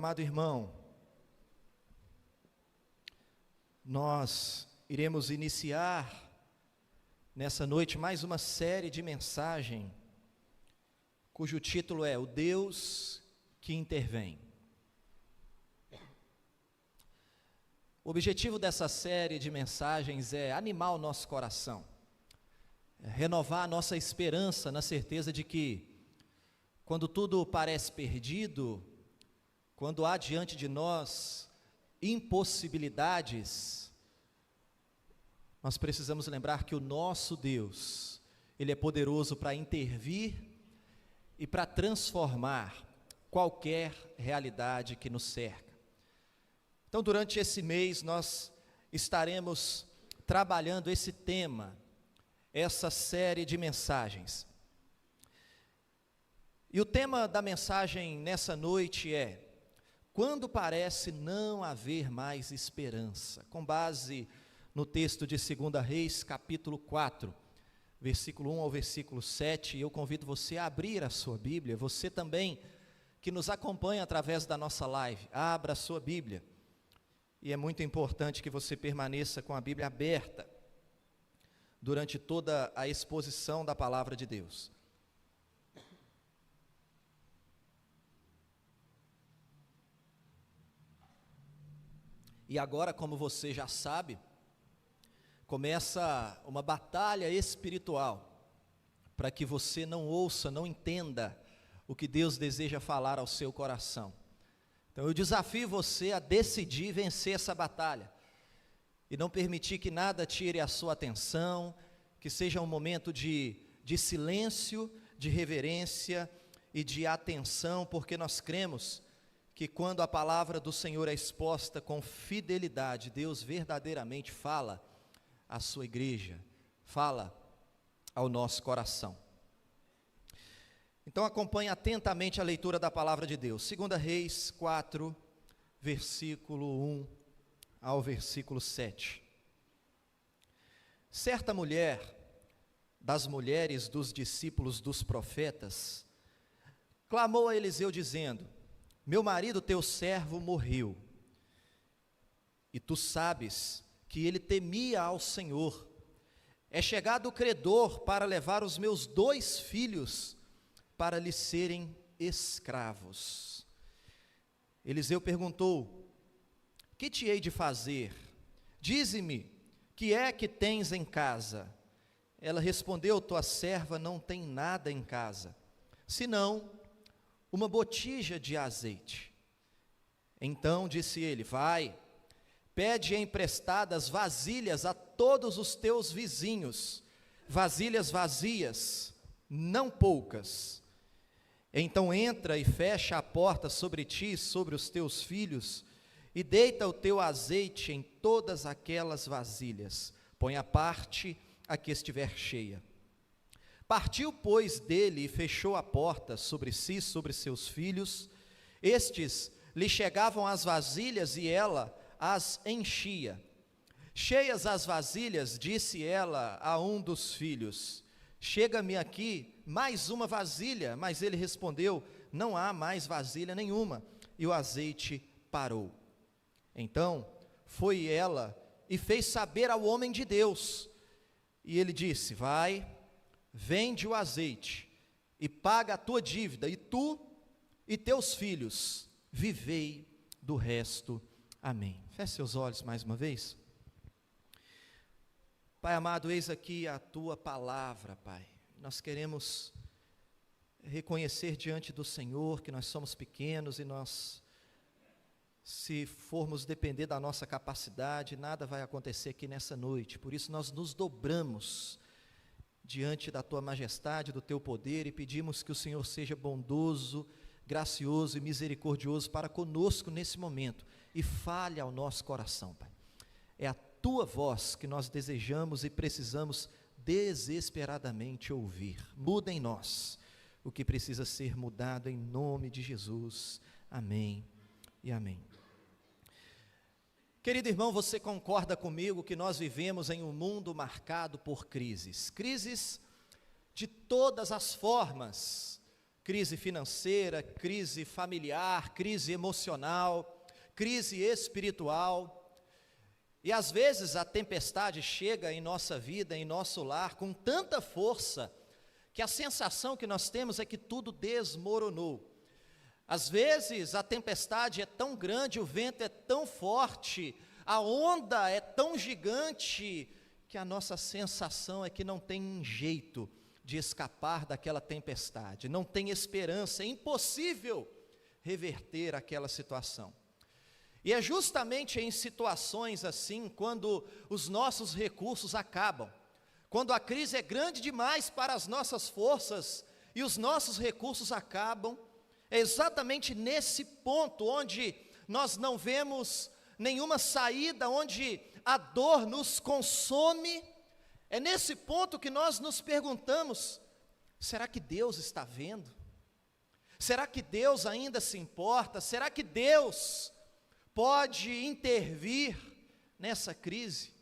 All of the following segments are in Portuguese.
Meu amado irmão, nós iremos iniciar nessa noite mais uma série de mensagem, cujo título é O Deus que Intervém. O objetivo dessa série de mensagens é animar o nosso coração, renovar a nossa esperança na certeza de que, quando tudo parece perdido, quando há diante de nós impossibilidades, nós precisamos lembrar que o nosso Deus, Ele é poderoso para intervir e para transformar qualquer realidade que nos cerca. Então, durante esse mês, nós estaremos trabalhando esse tema, essa série de mensagens. E o tema da mensagem nessa noite é: quando parece não haver mais esperança, com base no texto de 2 Reis, capítulo 4, versículo 1 ao versículo 7, eu convido você a abrir a sua Bíblia, você também que nos acompanha através da nossa live, abra a sua Bíblia, e é muito importante que você permaneça com a Bíblia aberta, durante toda a exposição da Palavra de Deus. E agora, como você já sabe, começa uma batalha espiritual, para que você não ouça, não entenda o que Deus deseja falar ao seu coração. Então eu desafio você a decidir vencer essa batalha, e não permitir que nada tire a sua atenção, que seja um momento de silêncio, de reverência e de atenção, porque nós cremos que quando a palavra do Senhor é exposta com fidelidade, Deus verdadeiramente fala à sua igreja, fala ao nosso coração. Então acompanhe atentamente a leitura da palavra de Deus, 2 Reis 4, versículo 1 ao versículo 7. Certa mulher, das mulheres dos discípulos dos profetas, clamou a Eliseu dizendo: meu marido, teu servo, morreu, e tu sabes que ele temia ao Senhor. É chegado o credor para levar os meus 2 filhos para lhe serem escravos. Eliseu perguntou: que te hei de fazer? Dize-me, que é que tens em casa? Ela respondeu: tua serva não tem nada em casa, senão uma botija de azeite. Então disse ele: vai, pede emprestadas vasilhas a todos os teus vizinhos, vasilhas vazias, não poucas. Então entra e fecha a porta sobre ti e sobre os teus filhos, e deita o teu azeite em todas aquelas vasilhas, põe à parte a que estiver cheia. Partiu, pois, dele e fechou a porta sobre si e sobre seus filhos. Estes lhe chegavam as vasilhas e ela as enchia. Cheias as vasilhas, disse ela a um dos filhos: chega-me aqui mais uma vasilha. Mas ele respondeu: não há mais vasilha nenhuma. E o azeite parou. Então foi ela e fez saber ao homem de Deus. E ele disse: vai, vende o azeite e paga a tua dívida, e tu e teus filhos vivei do resto. Amém. Feche seus olhos mais uma vez. Pai amado, eis aqui a tua palavra, Pai. Nós queremos reconhecer diante do Senhor que nós somos pequenos e nós, se formos depender da nossa capacidade, nada vai acontecer aqui nessa noite. Por isso nós nos dobramos diante da tua majestade, do teu poder, e pedimos que o Senhor seja bondoso, gracioso e misericordioso para conosco nesse momento, e fale ao nosso coração, Pai. É a tua voz que nós desejamos e precisamos desesperadamente ouvir. Muda em nós o que precisa ser mudado, em nome de Jesus. Amém e amém. Querido irmão, você concorda comigo que nós vivemos em um mundo marcado por crises? Crises de todas as formas, crise financeira, crise familiar, crise emocional, crise espiritual. E às vezes a tempestade chega em nossa vida, em nosso lar, com tanta força, que a sensação que nós temos é que tudo desmoronou. Às vezes a tempestade é tão grande, o vento é tão forte, a onda é tão gigante, que a nossa sensação é que não tem jeito de escapar daquela tempestade, não tem esperança, é impossível reverter aquela situação. E é justamente em situações assim, quando os nossos recursos acabam, quando a crise é grande demais para as nossas forças e os nossos recursos acabam, é exatamente nesse ponto onde nós não vemos nenhuma saída, onde a dor nos consome, é nesse ponto que nós nos perguntamos: será que Deus está vendo? Será que Deus ainda se importa? Será que Deus pode intervir nessa crise?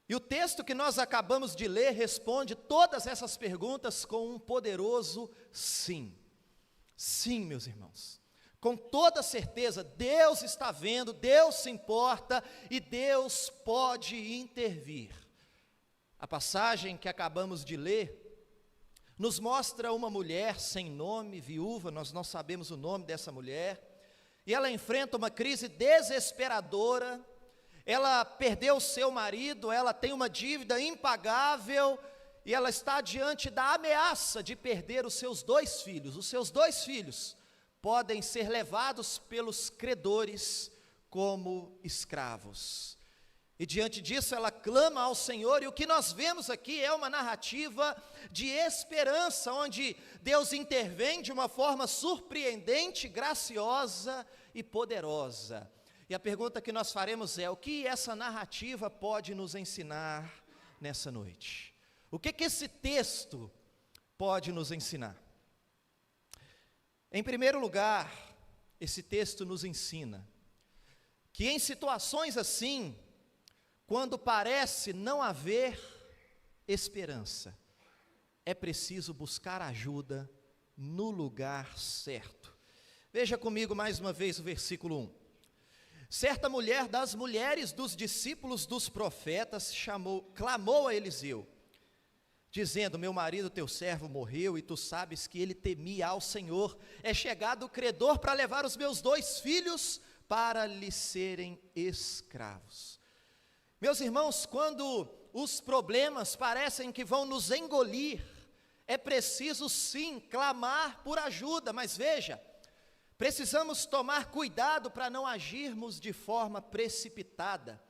E o texto que nós acabamos de ler responde todas essas perguntas com um poderoso sim. Sim, meus irmãos, com toda certeza, Deus está vendo, Deus se importa e Deus pode intervir. A passagem que acabamos de ler nos mostra uma mulher sem nome, viúva, nós não sabemos o nome dessa mulher, e ela enfrenta uma crise desesperadora. Ela perdeu o seu marido, ela tem uma dívida impagável, e ela está diante da ameaça de perder os seus 2 filhos. Os seus 2 filhos podem ser levados pelos credores como escravos. E diante disso ela clama ao Senhor, e o que nós vemos aqui é uma narrativa de esperança, onde Deus intervém de uma forma surpreendente, graciosa e poderosa. E a pergunta que nós faremos é: o que essa narrativa pode nos ensinar nessa noite? O que esse texto pode nos ensinar? Em primeiro lugar, esse texto nos ensina que em situações assim, quando parece não haver esperança, é preciso buscar ajuda no lugar certo. Veja comigo mais uma vez o versículo 1. Certa mulher das mulheres dos discípulos dos profetas clamou a Eliseu, dizendo: meu marido, teu servo, morreu, e tu sabes que ele temia ao Senhor. É chegado o credor para levar os meus 2 filhos para lhe serem escravos. Meus irmãos, quando os problemas parecem que vão nos engolir, é preciso sim clamar por ajuda, mas veja, precisamos tomar cuidado para não agirmos de forma precipitada.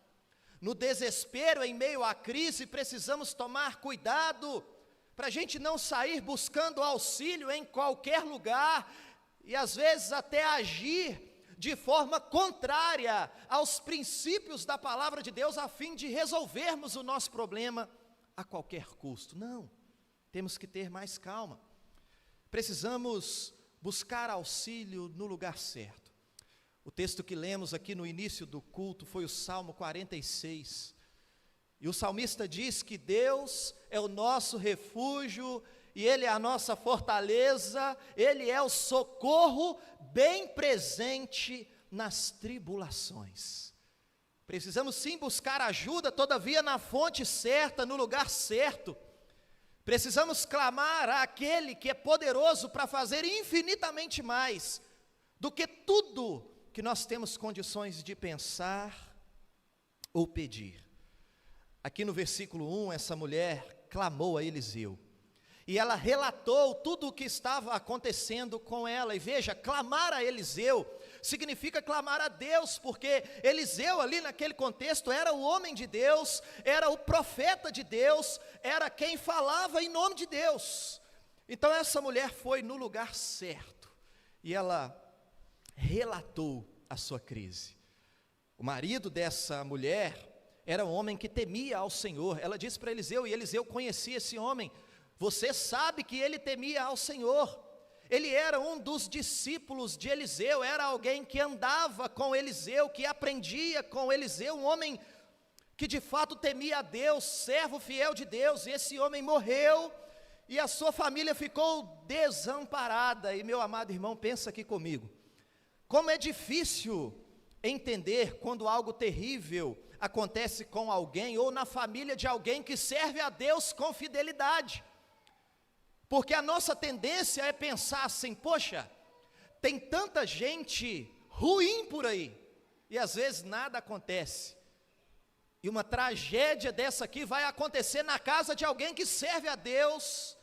No desespero, em meio à crise, precisamos tomar cuidado para a gente não sair buscando auxílio em qualquer lugar e às vezes até agir de forma contrária aos princípios da palavra de Deus, a fim de resolvermos o nosso problema a qualquer custo. Não, temos que ter mais calma. Precisamos buscar auxílio no lugar certo. O texto que lemos aqui no início do culto foi o Salmo 46. E o salmista diz que Deus é o nosso refúgio, e Ele é a nossa fortaleza, Ele é o socorro bem presente nas tribulações. Precisamos sim buscar ajuda, todavia na fonte certa, no lugar certo. Precisamos clamar àquele que é poderoso para fazer infinitamente mais do que tudo que nós temos condições de pensar ou pedir. Aqui no versículo 1, essa mulher clamou a Eliseu, e ela relatou tudo o que estava acontecendo com ela. E veja, clamar a Eliseu significa clamar a Deus, porque Eliseu ali naquele contexto era o homem de Deus, era o profeta de Deus, era quem falava em nome de Deus. Então essa mulher foi no lugar certo, e ela relatou a sua crise. O marido dessa mulher era um homem que temia ao Senhor. Ela disse para Eliseu, e Eliseu conhecia esse homem: você sabe que ele temia ao Senhor. Ele era um dos discípulos de Eliseu, era alguém que andava com Eliseu, que aprendia com Eliseu, um homem que de fato temia a Deus, servo fiel de Deus. E esse homem morreu, e a sua família ficou desamparada. E meu amado irmão, pensa aqui comigo, como é difícil entender quando algo terrível acontece com alguém, ou na família de alguém que serve a Deus com fidelidade, porque a nossa tendência é pensar assim: poxa, tem tanta gente ruim por aí, e às vezes nada acontece, e uma tragédia dessa aqui vai acontecer na casa de alguém que serve a Deus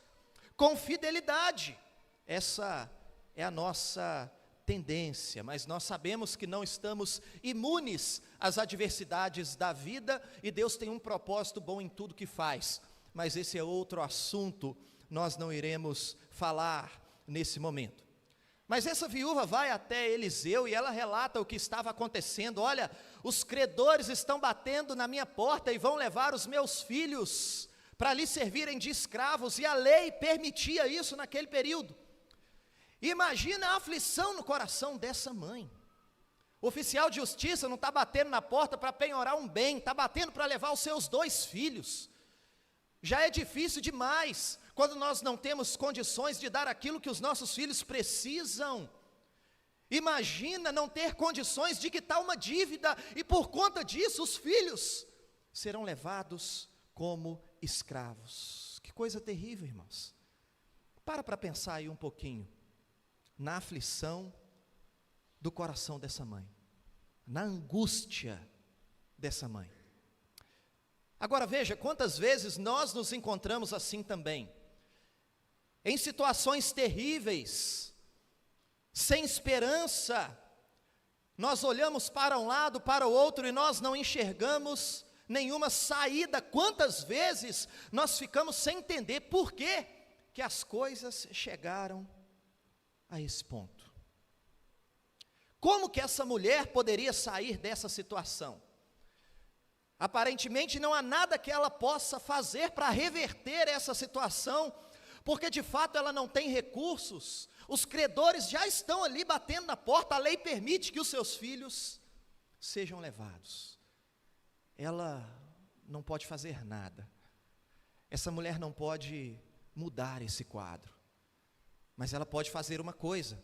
com fidelidade. Essa é a nossa tendência, mas nós sabemos que não estamos imunes às adversidades da vida, e Deus tem um propósito bom em tudo que faz, mas esse é outro assunto, nós não iremos falar nesse momento. Mas essa viúva vai até Eliseu e ela relata o que estava acontecendo: olha, os credores estão batendo na minha porta e vão levar os meus filhos para lhe servirem de escravos, e a lei permitia isso naquele período. Imagina a aflição no coração dessa mãe. O oficial de justiça não está batendo na porta para penhorar um bem, está batendo para levar os seus 2 filhos. Já é difícil demais quando nós não temos condições de dar aquilo que os nossos filhos precisam. Imagina não ter condições de quitar uma dívida, e por conta disso os filhos serão levados como escravos. Que coisa terrível, irmãos. Para pensar aí um pouquinho na aflição do coração dessa mãe, na angústia dessa mãe. Agora veja, quantas vezes nós nos encontramos assim também, em situações terríveis, sem esperança. Nós olhamos para um lado, para o outro, e nós não enxergamos nenhuma saída. Quantas vezes nós ficamos sem entender por que as coisas chegaram a esse ponto. Como que essa mulher poderia sair dessa situação? Aparentemente não há nada que ela possa fazer para reverter essa situação, porque de fato ela não tem recursos. Os credores já estão ali batendo na porta, a lei permite que os seus filhos sejam levados. Ela não pode fazer nada. Essa mulher não pode mudar esse quadro. Mas ela pode fazer uma coisa: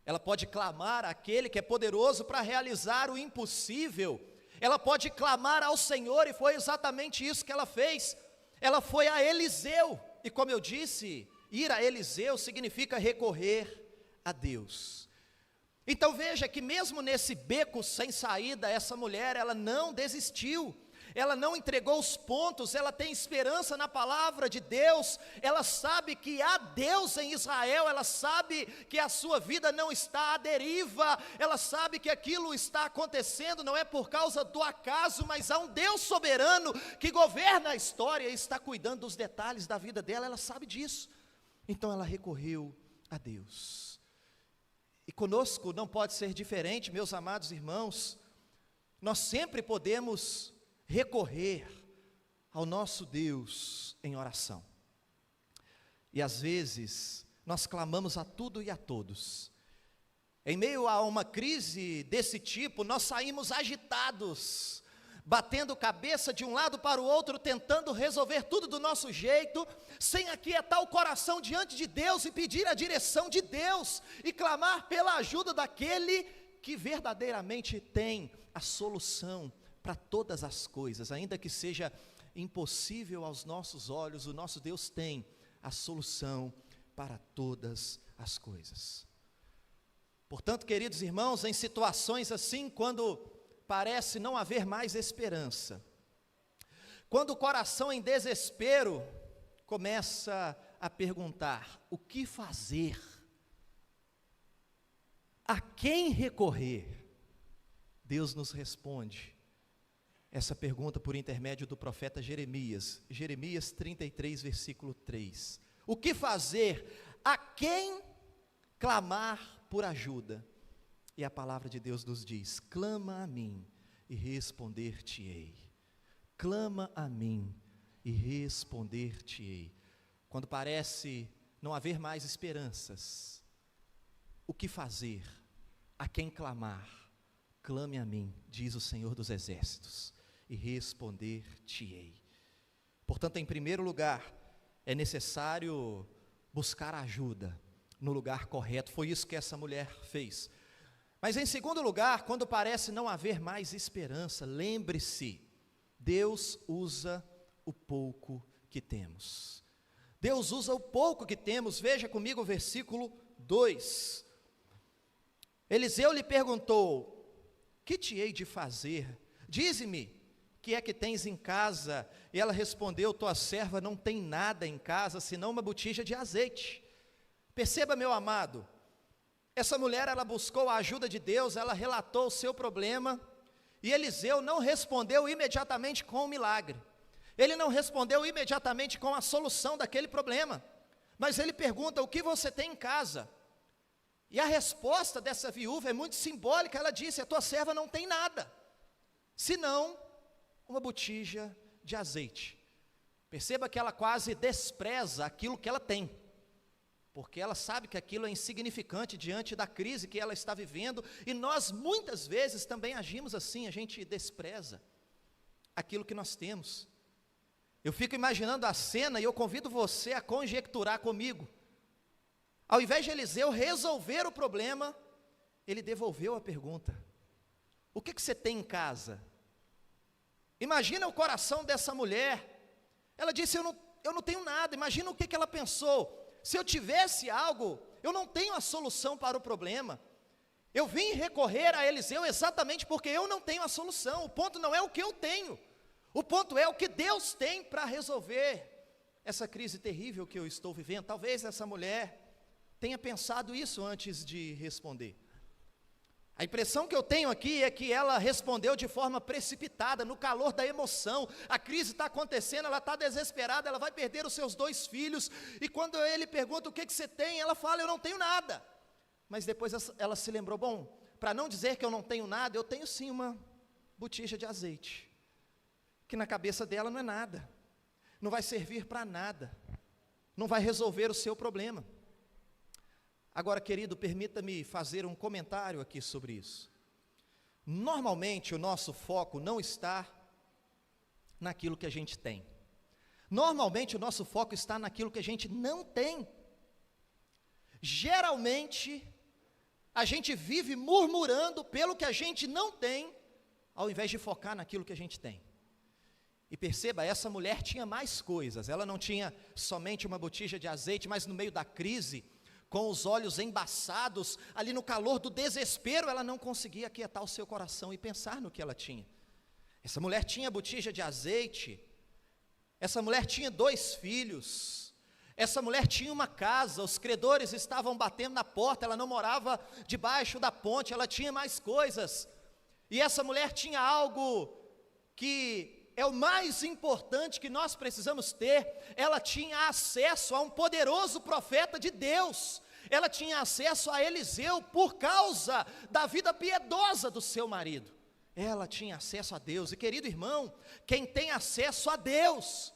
ela pode clamar àquele que é poderoso para realizar o impossível. Ela pode clamar ao Senhor, e foi exatamente isso que ela fez. Ela foi a Eliseu, e como eu disse, ir a Eliseu significa recorrer a Deus. Então veja que mesmo nesse beco sem saída, essa mulher, ela não desistiu. Ela não entregou os pontos, ela tem esperança na palavra de Deus, ela sabe que há Deus em Israel, ela sabe que a sua vida não está à deriva, ela sabe que aquilo está acontecendo não é por causa do acaso, mas há um Deus soberano que governa a história e está cuidando dos detalhes da vida dela, ela sabe disso. Então ela recorreu a Deus. E conosco não pode ser diferente, meus amados irmãos. Nós sempre podemos recorrer ao nosso Deus em oração. E às vezes nós clamamos a tudo e a todos. Em meio a uma crise desse tipo, nós saímos agitados, batendo cabeça de um lado para o outro, tentando resolver tudo do nosso jeito, sem aquietar o coração diante de Deus e pedir a direção de Deus, e clamar pela ajuda daquele que verdadeiramente tem a solução para todas as coisas. Ainda que seja impossível aos nossos olhos, o nosso Deus tem a solução para todas as coisas. Portanto, queridos irmãos, em situações assim, quando parece não haver mais esperança, quando o coração em desespero começa a perguntar: o que fazer? A quem recorrer? Deus nos responde essa pergunta por intermédio do profeta Jeremias, Jeremias 33, versículo 3. O que fazer? A quem clamar por ajuda? E a palavra de Deus nos diz: clama a mim e responder-te-ei. Clama a mim e responder-te-ei. Quando parece não haver mais esperanças, o que fazer? A quem clamar? Clame a mim, diz o Senhor dos Exércitos, e responder-te-ei. Portanto, em primeiro lugar, é necessário buscar ajuda no lugar correto. Foi isso que essa mulher fez. Mas em segundo lugar, quando parece não haver mais esperança, lembre-se, Deus usa o pouco que temos. Deus usa o pouco que temos. Veja comigo o versículo 2. Eliseu lhe perguntou: que te hei de fazer? Dize-me, que é que tens em casa? E ela respondeu: tua serva não tem nada em casa, senão uma botija de azeite. Perceba, meu amado, essa mulher, ela buscou a ajuda de Deus, ela relatou o seu problema, e Eliseu não respondeu imediatamente com o milagre, ele não respondeu imediatamente com a solução daquele problema, mas ele pergunta: o que você tem em casa? E a resposta dessa viúva é muito simbólica. Ela disse: a tua serva não tem nada, senão uma botija de azeite. Perceba que ela quase despreza aquilo que ela tem, porque ela sabe que aquilo é insignificante diante da crise que ela está vivendo, e nós muitas vezes também agimos assim, a gente despreza aquilo que nós temos. Eu fico imaginando a cena e eu convido você a conjecturar comigo. Ao invés de Eliseu resolver o problema, ele devolveu a pergunta: o que você tem em casa? Imagina o coração dessa mulher. Ela disse: eu não tenho nada. Imagina o que ela pensou: se eu tivesse algo, eu não tenho a solução para o problema. Eu vim recorrer a Eliseu exatamente porque eu não tenho a solução. O ponto não é o que eu tenho, o ponto é o que Deus tem para resolver essa crise terrível que eu estou vivendo. Talvez essa mulher tenha pensado isso antes de responder. A impressão que eu tenho aqui é que ela respondeu de forma precipitada, no calor da emoção. A crise está acontecendo, ela está desesperada, ela vai perder os seus 2 filhos, e quando ele pergunta: o que você tem? Ela fala: eu não tenho nada. Mas depois ela se lembrou: bom, para não dizer que eu não tenho nada, eu tenho sim uma botija de azeite, que na cabeça dela não é nada, não vai servir para nada, não vai resolver o seu problema. Agora, querido, permita-me fazer um comentário aqui sobre isso. Normalmente o nosso foco não está naquilo que a gente tem. Normalmente o nosso foco está naquilo que a gente não tem. Geralmente, a gente vive murmurando pelo que a gente não tem, ao invés de focar naquilo que a gente tem. E perceba, essa mulher tinha mais coisas. Ela não tinha somente uma botija de azeite, mas no meio da crise, com os olhos embaçados, ali no calor do desespero, ela não conseguia aquietar o seu coração e pensar no que ela tinha. Essa mulher tinha botija de azeite, essa mulher tinha 2 filhos, essa mulher tinha uma casa, os credores estavam batendo na porta, ela não morava debaixo da ponte, ela tinha mais coisas, e essa mulher tinha algo que é o mais importante que nós precisamos ter. Ela tinha acesso a um poderoso profeta de Deus, ela tinha acesso a Eliseu por causa da vida piedosa do seu marido. Ela tinha acesso a Deus. E querido irmão, quem tem acesso a Deus,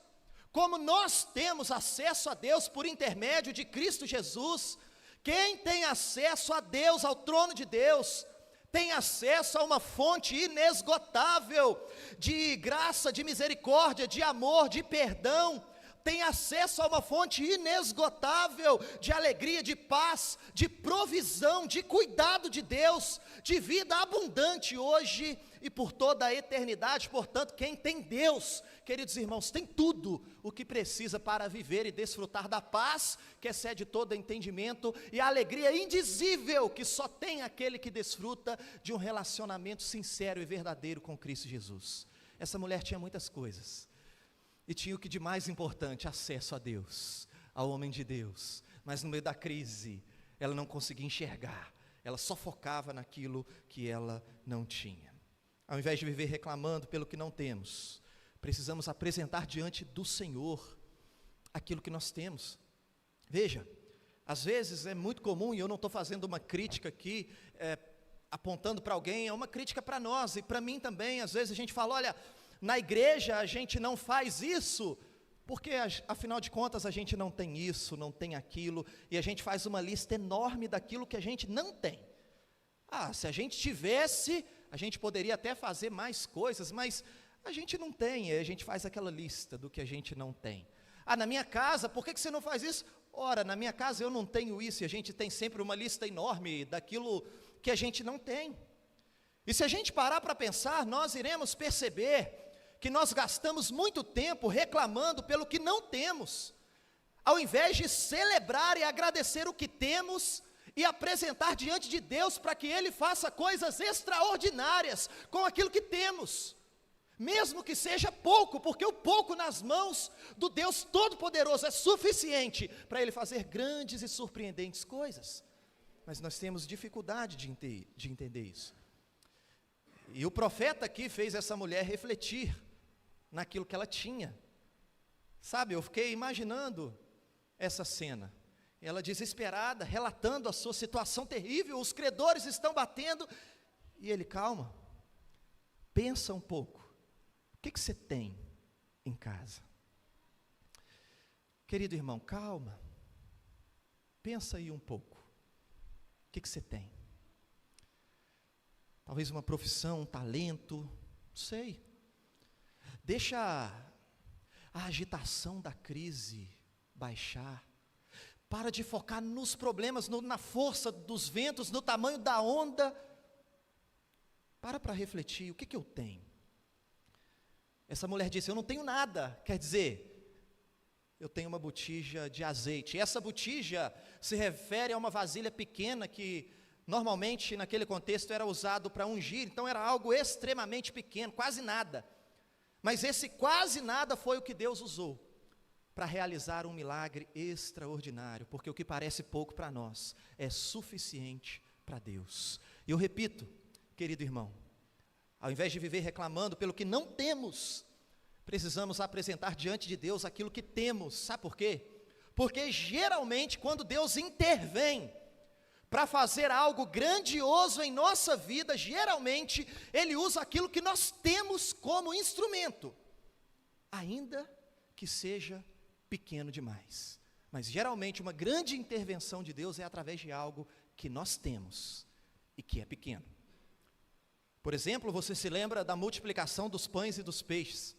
como nós temos acesso a Deus por intermédio de Cristo Jesus, quem tem acesso a Deus, ao trono de Deus, tem acesso a uma fonte inesgotável de graça, de misericórdia, de amor, de perdão, tem acesso a uma fonte inesgotável de alegria, de paz, de provisão, de cuidado de Deus, de vida abundante hoje e por toda a eternidade. Portanto, quem tem Deus, queridos irmãos, tem tudo o que precisa para viver e desfrutar da paz que excede todo entendimento e a alegria indizível que só tem aquele que desfruta de um relacionamento sincero e verdadeiro com Cristo Jesus. Essa mulher tinha muitas coisas, e tinha o que de mais importante: acesso a Deus, ao homem de Deus, mas no meio da crise, ela não conseguia enxergar, ela só focava naquilo que ela não tinha. Ao invés de viver reclamando pelo que não temos, precisamos apresentar diante do Senhor aquilo que nós temos. Veja, às vezes é muito comum, e eu não estou fazendo uma crítica aqui, apontando para alguém, é uma crítica para nós, e para mim também. Às vezes a gente fala: olha, na igreja a gente não faz isso, porque afinal de contas a gente não tem isso, não tem aquilo, e a gente faz uma lista enorme daquilo que a gente não tem. Se a gente tivesse, a gente poderia até fazer mais coisas, mas a gente não tem, e a gente faz aquela lista do que a gente não tem. na minha casa, por que você não faz isso? Ora, na minha casa eu não tenho isso, e a gente tem sempre uma lista enorme daquilo que a gente não tem. E se a gente parar para pensar, nós iremos perceber que nós gastamos muito tempo reclamando pelo que não temos, ao invés de celebrar e agradecer o que temos e apresentar diante de Deus para que Ele faça coisas extraordinárias com aquilo que temos, mesmo que seja pouco, porque o pouco nas mãos do Deus Todo-Poderoso é suficiente para Ele fazer grandes e surpreendentes coisas. Mas nós temos dificuldade de entender isso. E o profeta aqui fez essa mulher refletir naquilo que ela tinha. Sabe, eu fiquei imaginando essa cena. Ela desesperada, relatando a sua situação terrível, os credores estão batendo, e ele, calma, pensa um pouco, o que você tem em casa? Querido irmão, calma, pensa aí um pouco, o que você tem? Talvez uma profissão, um talento, não sei. Deixa a agitação da crise baixar. Para de focar nos problemas, na força dos ventos, no tamanho da onda. Para refletir, o que eu tenho? Essa mulher disse, eu não tenho nada. Quer dizer, eu tenho uma botija de azeite. E essa botija se refere a uma vasilha pequena que normalmente naquele contexto era usado para ungir. Então era algo extremamente pequeno, quase nada. Mas esse quase nada foi o que Deus usou para realizar um milagre extraordinário, porque o que parece pouco para nós é suficiente para Deus. E eu repito, querido irmão, ao invés de viver reclamando pelo que não temos, precisamos apresentar diante de Deus aquilo que temos. Sabe por quê? Porque geralmente quando Deus intervém para fazer algo grandioso em nossa vida, geralmente Ele usa aquilo que nós temos como instrumento, ainda que seja pequeno demais. Mas geralmente uma grande intervenção de Deus é através de algo que nós temos e que é pequeno. Por exemplo, você se lembra da multiplicação dos pães e dos peixes?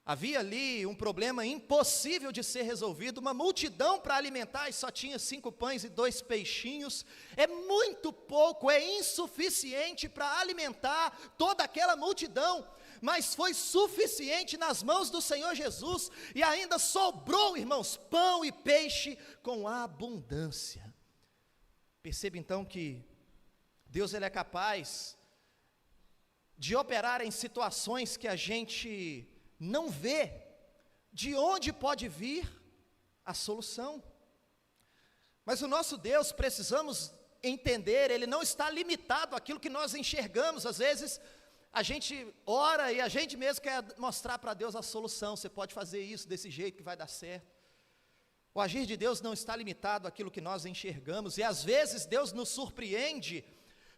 Havia ali um problema impossível de ser resolvido, uma multidão para alimentar e só tinha 5 pães e 2 peixinhos. É muito pouco, é insuficiente para alimentar toda aquela multidão, mas foi suficiente nas mãos do Senhor Jesus, e ainda sobrou, irmãos, pão e peixe com abundância. Perceba então que Deus ele é capaz de operar em situações que a gente não vê de onde pode vir a solução. Mas o nosso Deus, precisamos entender, Ele não está limitado àquilo que nós enxergamos. Às vezes, a gente ora e a gente mesmo quer mostrar para Deus a solução. Você pode fazer isso desse jeito que vai dar certo. O agir de Deus não está limitado àquilo que nós enxergamos. E às vezes Deus nos surpreende,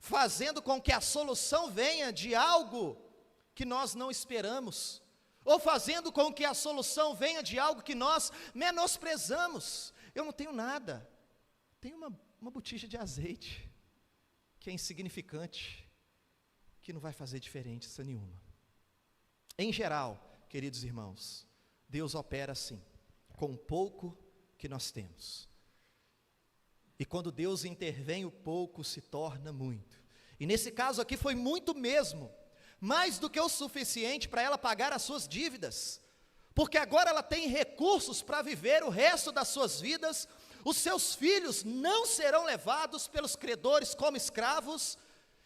fazendo com que a solução venha de algo que nós não esperamos, ou fazendo com que a solução venha de algo que nós menosprezamos. Eu não tenho nada, tenho uma botija de azeite, que é insignificante, que não vai fazer diferença nenhuma. Em geral, queridos irmãos, Deus opera assim, com o pouco que nós temos. E quando Deus intervém, o pouco se torna muito. E nesse caso aqui foi muito mesmo, mais do que o suficiente para ela pagar as suas dívidas, porque agora ela tem recursos para viver o resto das suas vidas. Os seus filhos não serão levados pelos credores como escravos,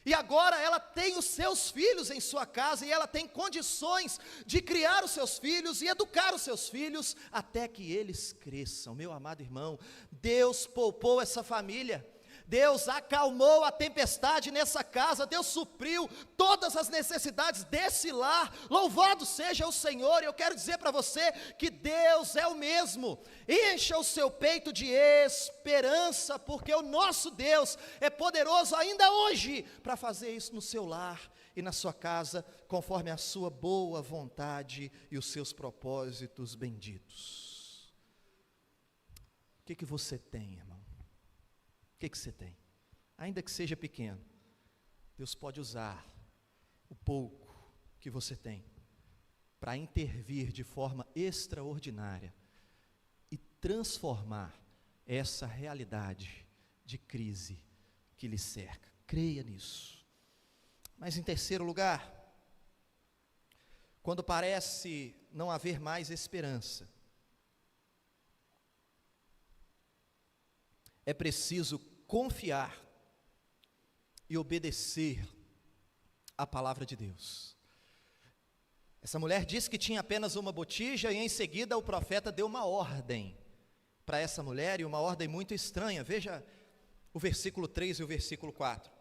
e agora ela tem os seus filhos em sua casa, e ela tem condições de criar os seus filhos e educar os seus filhos, até que eles cresçam. Meu amado irmão, Deus poupou essa família, Deus acalmou a tempestade nessa casa, Deus supriu todas as necessidades desse lar. Louvado seja o Senhor. E eu quero dizer para você que Deus é o mesmo. Encha o seu peito de esperança, porque o nosso Deus é poderoso ainda hoje para fazer isso no seu lar e na sua casa, conforme a sua boa vontade e os seus propósitos benditos. O que você tem, irmão? O que você tem? Ainda que seja pequeno, Deus pode usar o pouco que você tem para intervir de forma extraordinária transformar essa realidade de crise que lhe cerca. Creia nisso. Mas em terceiro lugar, quando parece não haver mais esperança, é preciso confiar e obedecer à palavra de Deus. Essa mulher disse que tinha apenas uma botija e em seguida o profeta deu uma ordem para essa mulher, e uma ordem muito estranha. Veja o versículo 3 e o versículo 4.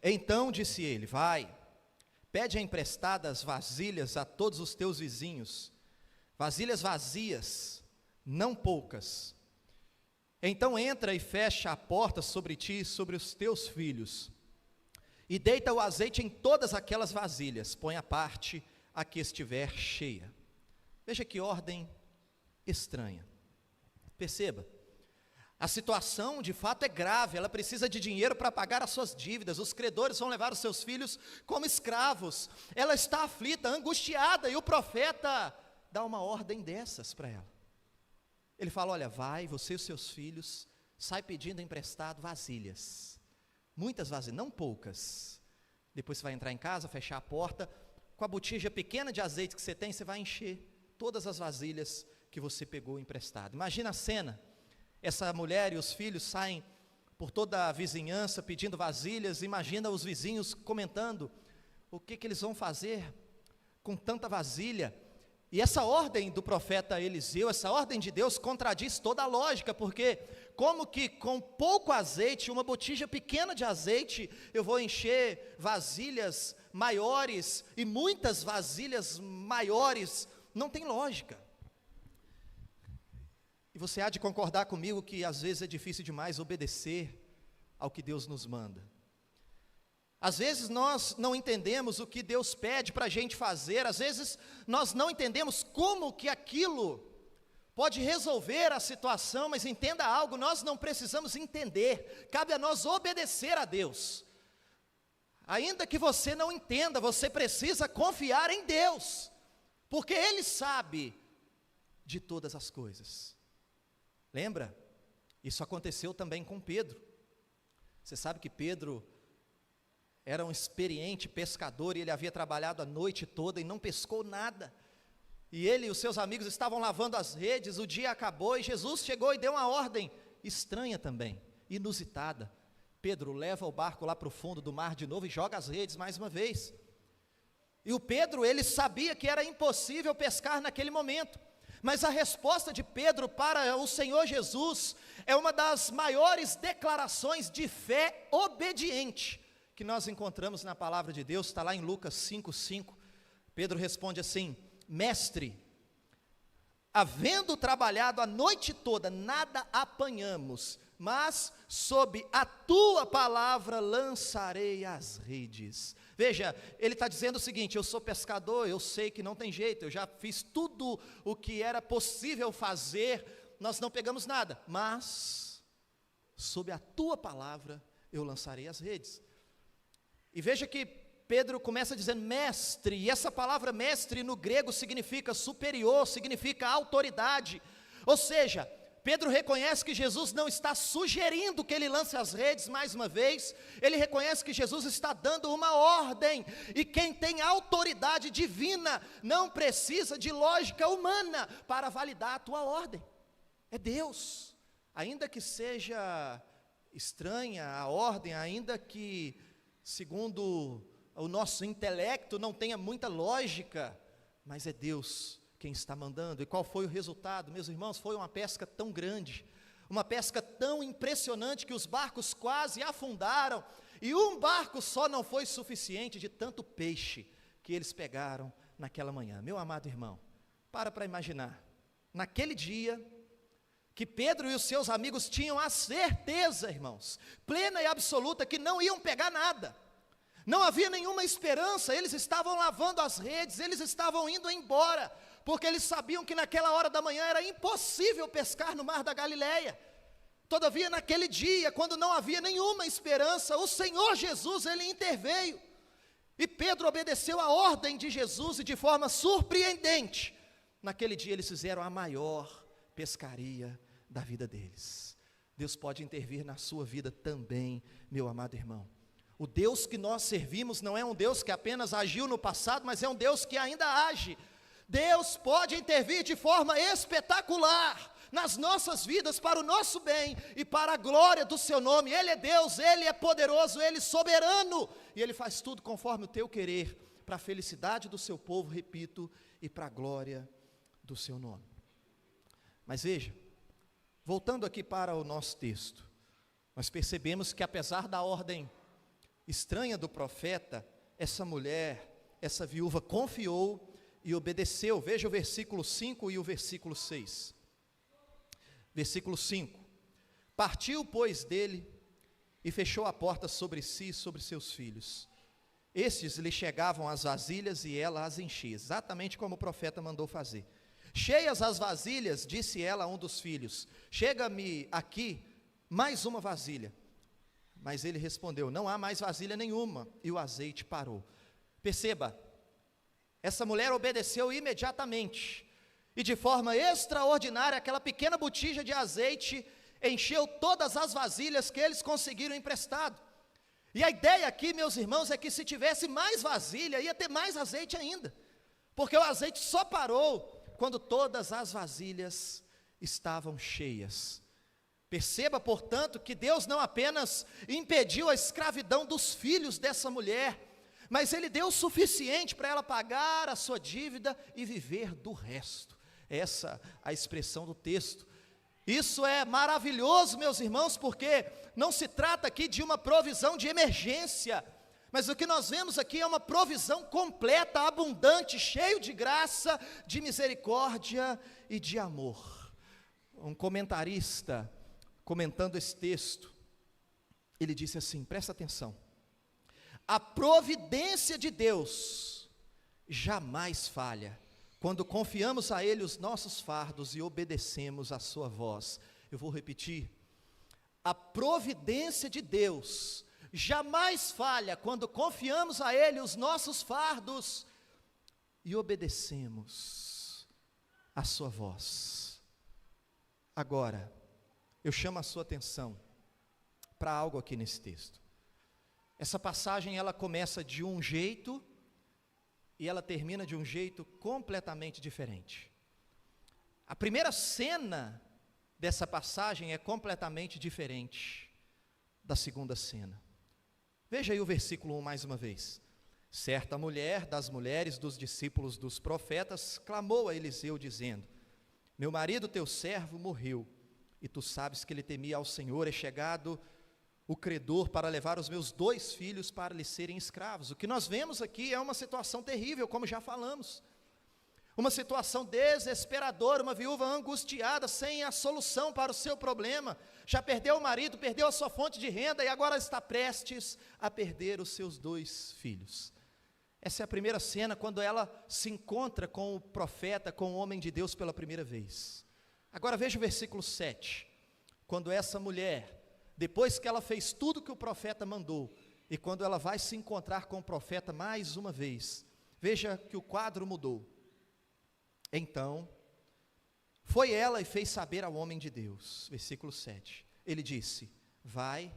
Então disse ele: vai, pede emprestadas vasilhas a todos os teus vizinhos, vasilhas vazias, não poucas. Então entra e fecha a porta sobre ti e sobre os teus filhos, e deita o azeite em todas aquelas vasilhas, põe à parte a que estiver cheia. Veja que ordem estranha. Perceba, a situação de fato é grave, ela precisa de dinheiro para pagar as suas dívidas, os credores vão levar os seus filhos como escravos, ela está aflita, angustiada, e o profeta dá uma ordem dessas para ela. Ele fala: olha, vai, você e os seus filhos, sai pedindo emprestado vasilhas, muitas vasilhas, não poucas. Depois você vai entrar em casa, fechar a porta, com a botija pequena de azeite que você tem, você vai encher todas as vasilhas que você pegou emprestado. Imagina a cena, essa mulher e os filhos saem por toda a vizinhança pedindo vasilhas, imagina os vizinhos comentando, o que eles vão fazer com tanta vasilha? E essa ordem do profeta Eliseu, essa ordem de Deus contradiz toda a lógica, porque como que com pouco azeite, uma botija pequena de azeite, eu vou encher vasilhas maiores e muitas vasilhas maiores? Não tem lógica. E você há de concordar comigo que às vezes é difícil demais obedecer ao que Deus nos manda. Às vezes nós não entendemos o que Deus pede para a gente fazer, às vezes nós não entendemos como que aquilo pode resolver a situação, mas entenda algo, nós não precisamos entender, cabe a nós obedecer a Deus. Ainda que você não entenda, você precisa confiar em Deus, porque Ele sabe de todas as coisas. Lembra? Isso aconteceu também com Pedro. Você sabe que Pedro era um experiente pescador e ele havia trabalhado a noite toda e não pescou nada. E ele e os seus amigos estavam lavando as redes, o dia acabou e Jesus chegou e deu uma ordem estranha também, inusitada. Pedro, leva o barco lá para o fundo do mar de novo e joga as redes mais uma vez. E o Pedro, ele sabia que era impossível pescar naquele momento, mas a resposta de Pedro para o Senhor Jesus é uma das maiores declarações de fé obediente que nós encontramos na palavra de Deus, está lá em Lucas 5:5, Pedro responde assim: mestre, havendo trabalhado a noite toda, nada apanhamos, mas sob a tua palavra lançarei as redes. Veja, ele está dizendo o seguinte: eu sou pescador, eu sei que não tem jeito, eu já fiz tudo o que era possível fazer, nós não pegamos nada, mas sob a tua palavra eu lançarei as redes. E veja que Pedro começa dizendo mestre, e essa palavra mestre no grego significa superior, significa autoridade, ou seja, Pedro reconhece que Jesus não está sugerindo que ele lance as redes mais uma vez, ele reconhece que Jesus está dando uma ordem, e quem tem autoridade divina não precisa de lógica humana para validar a tua ordem, é Deus. Ainda que seja estranha a ordem, ainda que segundo o nosso intelecto não tenha muita lógica, mas é Deus quem está mandando. E qual foi o resultado, meus irmãos? Foi uma pesca tão grande, uma pesca tão impressionante, que os barcos quase afundaram, e um barco só não foi suficiente de tanto peixe que eles pegaram naquela manhã. Meu amado irmão, para imaginar, naquele dia, que Pedro e os seus amigos tinham a certeza, irmãos, plena e absoluta, que não iam pegar nada, não havia nenhuma esperança, eles estavam lavando as redes, eles estavam indo embora, porque eles sabiam que naquela hora da manhã era impossível pescar no mar da Galileia. Todavia naquele dia, quando não havia nenhuma esperança, o Senhor Jesus, Ele interveio, e Pedro obedeceu a ordem de Jesus, e de forma surpreendente, Naquele dia eles fizeram a maior pescaria da vida deles. Deus pode intervir na sua vida também, meu amado irmão. O Deus que nós servimos não é um Deus que apenas agiu no passado, mas é um Deus que ainda age. Deus pode intervir de forma espetacular nas nossas vidas, para o nosso bem e para a glória do seu nome. Ele é Deus, Ele é poderoso, Ele é soberano, e Ele faz tudo conforme o teu querer, para a felicidade do seu povo, repito, e para a glória do seu nome. Mas veja, voltando aqui para o nosso texto, nós percebemos que apesar da ordem estranha do profeta, essa mulher, essa viúva confiou e obedeceu. Veja o versículo 5 e o versículo 6. Versículo 5: partiu, pois, dele, e fechou a porta sobre si e sobre seus filhos. Estes lhe chegavam as vasilhas e ela as enchia, exatamente como o profeta mandou fazer. Cheias as vasilhas, disse ela a um dos filhos: chega-me aqui mais uma vasilha. Mas ele respondeu: não há mais vasilha nenhuma, e o azeite parou. Perceba, essa mulher obedeceu imediatamente, e de forma extraordinária, aquela pequena botija de azeite encheu todas as vasilhas que eles conseguiram emprestado. E a ideia aqui, meus irmãos, é que se tivesse mais vasilha, ia ter mais azeite ainda, porque o azeite só parou quando todas as vasilhas estavam cheias. Perceba, portanto, que Deus não apenas impediu a escravidão dos filhos dessa mulher, mas Ele deu o suficiente para ela pagar a sua dívida e viver do resto. Essa é a expressão do texto. Isso é maravilhoso, meus irmãos, porque não se trata aqui de uma provisão de emergência, mas o que nós vemos aqui é uma provisão completa, abundante, cheio de graça, de misericórdia e de amor. Um comentarista, comentando esse texto, ele disse assim, presta atenção: a providência de Deus jamais falha, quando confiamos a Ele os nossos fardos e obedecemos a sua voz. Eu vou repetir: a providência de Deus jamais falha, quando confiamos a Ele os nossos fardos e obedecemos a sua voz. Agora, eu chamo a sua atenção para algo aqui nesse texto. Essa passagem, ela começa de um jeito e ela termina de um jeito completamente diferente. A primeira cena dessa passagem é completamente diferente da segunda cena. Veja aí o versículo 1 mais uma vez. Certa mulher das mulheres dos discípulos dos profetas clamou a Eliseu dizendo: meu marido teu servo morreu, e tu sabes que ele temia ao Senhor, é chegado o credor para levar os meus 2 filhos para lhe serem escravos. O que nós vemos aqui é uma situação terrível, como já falamos, uma situação desesperadora, uma viúva angustiada, sem a solução para o seu problema, já perdeu o marido, perdeu a sua fonte de renda, e agora está prestes a perder os seus 2 filhos. Essa é a primeira cena, quando ela se encontra com o profeta, com o homem de Deus pela primeira vez. Agora veja o versículo 7, quando essa mulher, depois que ela fez tudo que o profeta mandou, e quando ela vai se encontrar com o profeta mais uma vez, veja que o quadro mudou. Então, foi ela e fez saber ao homem de Deus, versículo 7, ele disse: vai,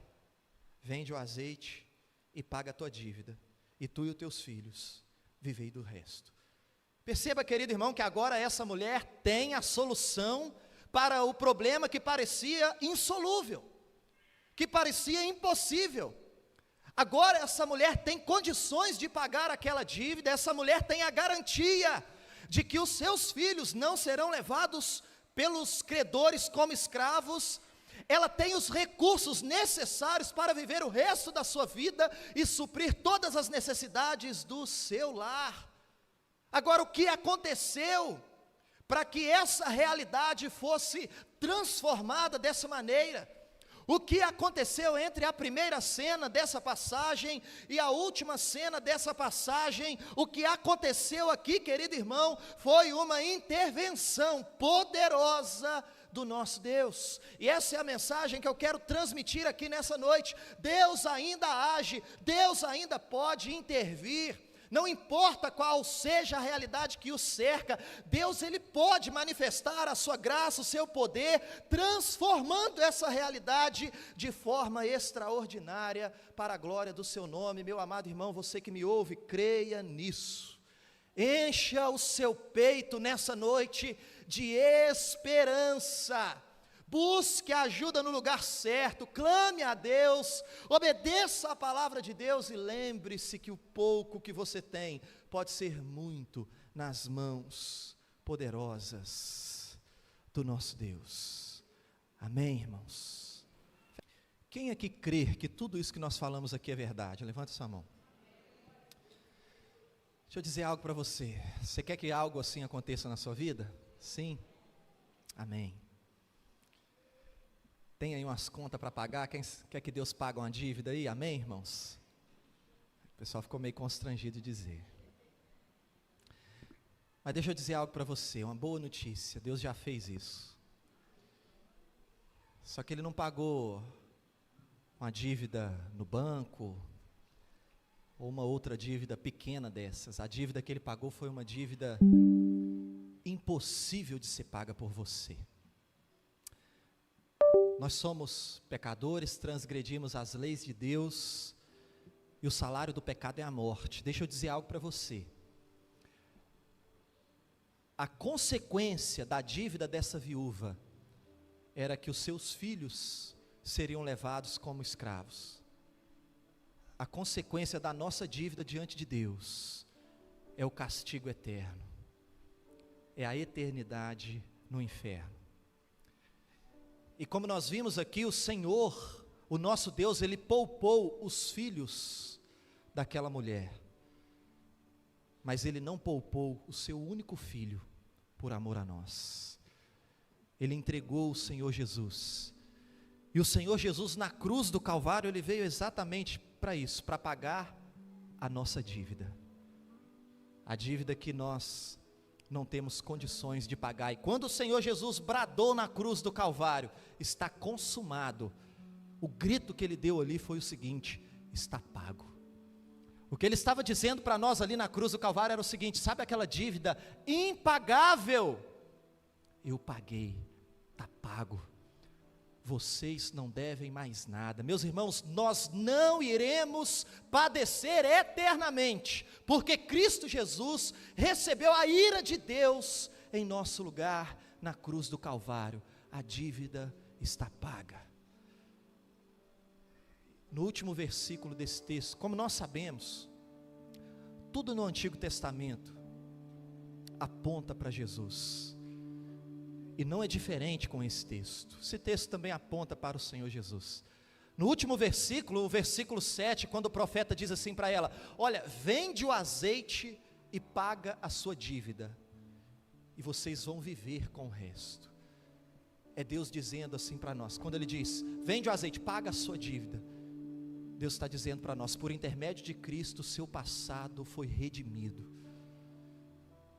vende o azeite e paga a tua dívida, e tu e os teus filhos vivei do resto. Perceba, querido irmão, que agora essa mulher tem a solução para o problema que parecia insolúvel, que parecia impossível. Agora essa mulher tem condições de pagar aquela dívida, essa mulher tem a garantia de que os seus filhos não serão levados pelos credores como escravos. Ela tem os recursos necessários para viver o resto da sua vida e suprir todas as necessidades do seu lar. Agora, o que aconteceu para que essa realidade fosse transformada dessa maneira? O que aconteceu entre a primeira cena dessa passagem e a última cena dessa passagem? O que aconteceu aqui, querido irmão, foi uma intervenção poderosa do nosso Deus, e essa é a mensagem que eu quero transmitir aqui nessa noite. Deus ainda age, Deus ainda pode intervir. Não importa qual seja a realidade que o cerca, Deus ele pode manifestar a sua graça, o seu poder, transformando essa realidade de forma extraordinária para a glória do seu nome. Meu amado irmão, você que me ouve, creia nisso. Encha o seu peito nessa noite de esperança. Busque ajuda no lugar certo, clame a Deus, obedeça a palavra de Deus e lembre-se que o pouco que você tem pode ser muito nas mãos poderosas do nosso Deus. Amém, irmãos? Quem aqui crê que tudo isso que nós falamos aqui é verdade? Levanta sua mão. Deixa eu dizer algo para você. Você quer que algo assim aconteça na sua vida? Sim? Amém. Tem aí umas contas para pagar? Quem quer que Deus pague uma dívida aí? Amém, irmãos? O pessoal ficou meio constrangido de dizer. Mas deixa eu dizer algo para você, uma boa notícia, Deus já fez isso. Só que Ele não pagou uma dívida no banco, ou uma outra dívida pequena dessas. A dívida que Ele pagou foi uma dívida impossível de ser paga por você. Nós somos pecadores, transgredimos as leis de Deus, e o salário do pecado é a morte. Deixa eu dizer algo para você. A consequência da dívida dessa viúva era que os seus filhos seriam levados como escravos. A consequência da nossa dívida diante de Deus é o castigo eterno, é a eternidade no inferno. E como nós vimos aqui, o Senhor, o nosso Deus, Ele poupou os filhos daquela mulher, mas Ele não poupou o seu único filho por amor a nós. Ele entregou o Senhor Jesus, e o Senhor Jesus na cruz do Calvário, Ele veio exatamente para isso, para pagar a nossa dívida, a dívida que nós não temos condições de pagar. E quando o Senhor Jesus bradou na cruz do Calvário, está consumado, o grito que Ele deu ali foi o seguinte: está pago. O que Ele estava dizendo para nós ali na cruz do Calvário era o seguinte: sabe aquela dívida impagável? Eu paguei, está pago. Vocês não devem mais nada. Meus irmãos, nós não iremos padecer eternamente, porque Cristo Jesus recebeu a ira de Deus em nosso lugar na cruz do Calvário. A dívida está paga. No último versículo desse texto, como nós sabemos, tudo no Antigo Testamento aponta para Jesus. E não é diferente com esse texto. Esse texto também aponta para o Senhor Jesus. No último versículo, o versículo 7, quando o profeta diz assim para ela: olha, vende o azeite e paga a sua dívida, e vocês vão viver com o resto. É Deus dizendo assim para nós. Quando Ele diz, vende o azeite, paga a sua dívida, Deus está dizendo para nós, por intermédio de Cristo, o seu passado foi redimido.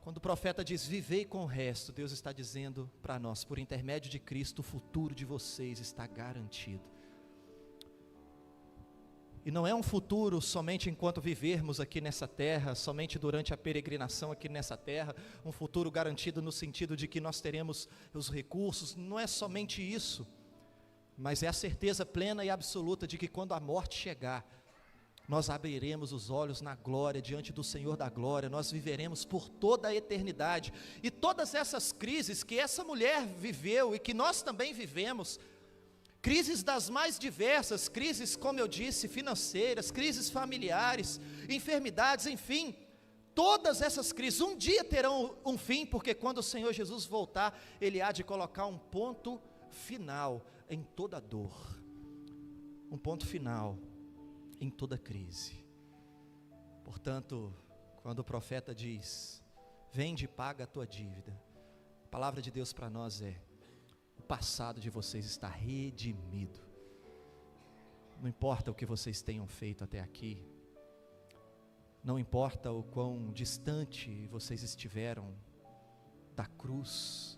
Quando o profeta diz, vivei com o resto, Deus está dizendo para nós, por intermédio de Cristo, o futuro de vocês está garantido. E não é um futuro somente enquanto vivermos aqui nessa terra, somente durante a peregrinação aqui nessa terra, um futuro garantido no sentido de que nós teremos os recursos, não é somente isso, mas é a certeza plena e absoluta de que quando a morte chegar, nós abriremos os olhos na glória, diante do Senhor da glória, nós viveremos por toda a eternidade, e todas essas crises que essa mulher viveu, e que nós também vivemos, crises das mais diversas, crises, como eu disse, financeiras, crises familiares, enfermidades, enfim, todas essas crises, um dia terão um fim, porque quando o Senhor Jesus voltar, Ele há de colocar um ponto final em toda dor, um ponto final em toda crise. Portanto, quando o profeta diz, vende e paga a tua dívida, a palavra de Deus para nós é, o passado de vocês está redimido. Não importa o que vocês tenham feito até aqui, não importa o quão distante vocês estiveram da cruz,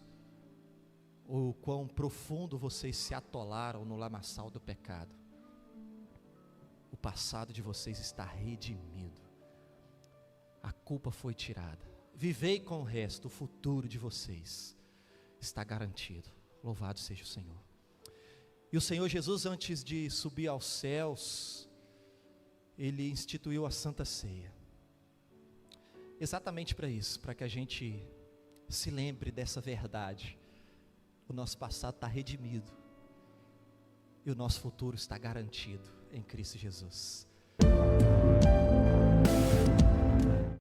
ou o quão profundo vocês se atolaram no lamaçal do pecado, o passado de vocês está redimido. a culpa foi tirada. Vivei com o resto, o futuro de vocês está garantido. Louvado seja o Senhor. E o Senhor Jesus, antes de subir aos céus, Ele instituiu a Santa Ceia. Exatamente para isso, para que a gente se lembre dessa verdade. O nosso passado está redimido e o nosso futuro está garantido em Cristo Jesus.